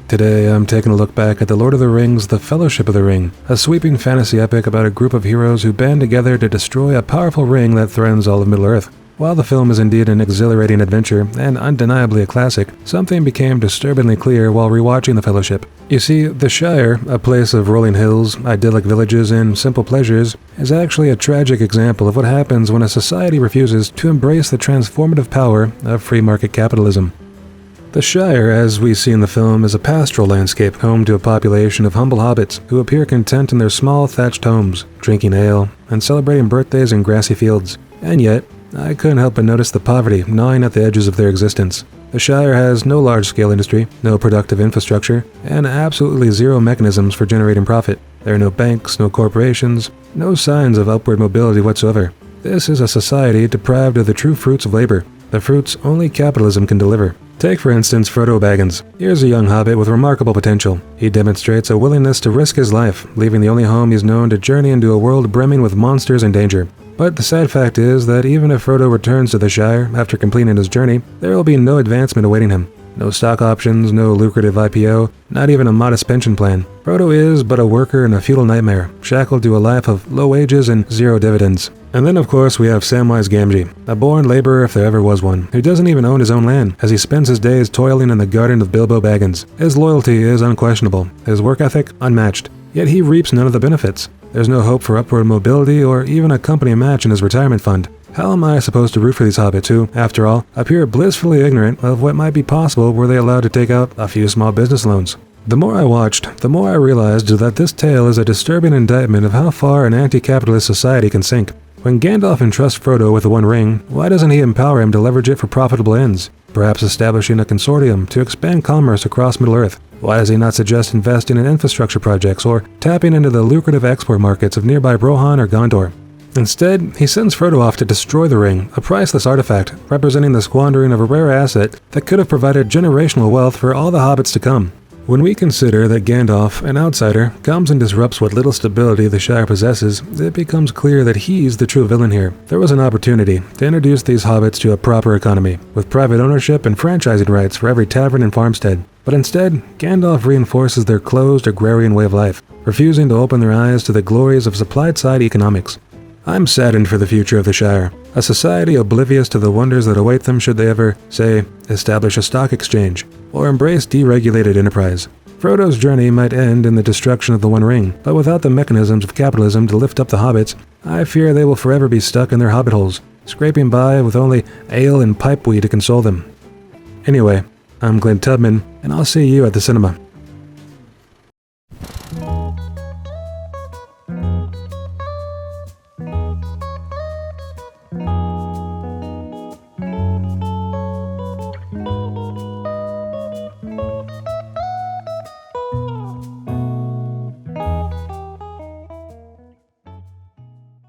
Today, I'm taking a look back at The Lord of the Rings: The Fellowship of the Ring, a sweeping fantasy epic about a group of heroes who band together to destroy a powerful ring that threatens all of Middle-earth. While the film is indeed an exhilarating adventure and undeniably a classic, something became disturbingly clear while rewatching The Fellowship. You see, the Shire, a place of rolling hills, idyllic villages, and simple pleasures, is actually a tragic example of what happens when a society refuses to embrace the transformative power of free market capitalism. The Shire, as we see in the film, is a pastoral landscape home to a population of humble hobbits who appear content in their small thatched homes, drinking ale and celebrating birthdays in grassy fields. And yet, I couldn't help but notice the poverty gnawing at the edges of their existence. The Shire has no large-scale industry, no productive infrastructure, and absolutely zero mechanisms for generating profit. There are no banks, no corporations, no signs of upward mobility whatsoever. This is a society deprived of the true fruits of labor, the fruits only capitalism can deliver. Take, for instance, Frodo Baggins. Here's a young hobbit with remarkable potential. He demonstrates a willingness to risk his life, leaving the only home he's known to journey into a world brimming with monsters and danger. But the sad fact is that even if Frodo returns to the Shire after completing his journey, there will be no advancement awaiting him. No stock options, no lucrative IPO, not even a modest pension plan. Frodo is but a worker in a feudal nightmare, shackled to a life of low wages and zero dividends. And then of course we have Samwise Gamgee, a born laborer if there ever was one, who doesn't even own his own land, as he spends his days toiling in the garden of Bilbo Baggins. His loyalty is unquestionable, his work ethic unmatched, yet he reaps none of the benefits. There's no hope for upward mobility or even a company match in his retirement fund. How am I supposed to root for these hobbits who, after all, appear blissfully ignorant of what might be possible were they allowed to take out a few small business loans? The more I watched, the more I realized that this tale is a disturbing indictment of how far an anti-capitalist society can sink. When Gandalf entrusts Frodo with the One Ring, why doesn't he empower him to leverage it for profitable ends? Perhaps establishing a consortium to expand commerce across Middle-earth. Why does he not suggest investing in infrastructure projects or tapping into the lucrative export markets of nearby Rohan or Gondor? Instead, he sends Frodo off to destroy the ring, a priceless artifact representing the squandering of a rare asset that could have provided generational wealth for all the hobbits to come. When we consider that Gandalf, an outsider, comes and disrupts what little stability the Shire possesses, it becomes clear that he's the true villain here. There was an opportunity to introduce these hobbits to a proper economy, with private ownership and franchising rights for every tavern and farmstead. But instead, Gandalf reinforces their closed agrarian way of life, refusing to open their eyes to the glories of supplied-side economics. I'm saddened for the future of the Shire, a society oblivious to the wonders that await them should they ever, say, establish a stock exchange, or embrace deregulated enterprise. Frodo's journey might end in the destruction of the One Ring, but without the mechanisms of capitalism to lift up the hobbits, I fear they will forever be stuck in their hobbit holes, scraping by with only ale and pipeweed to console them. Anyway, I'm Glenn Tubman, and I'll see you at the cinema.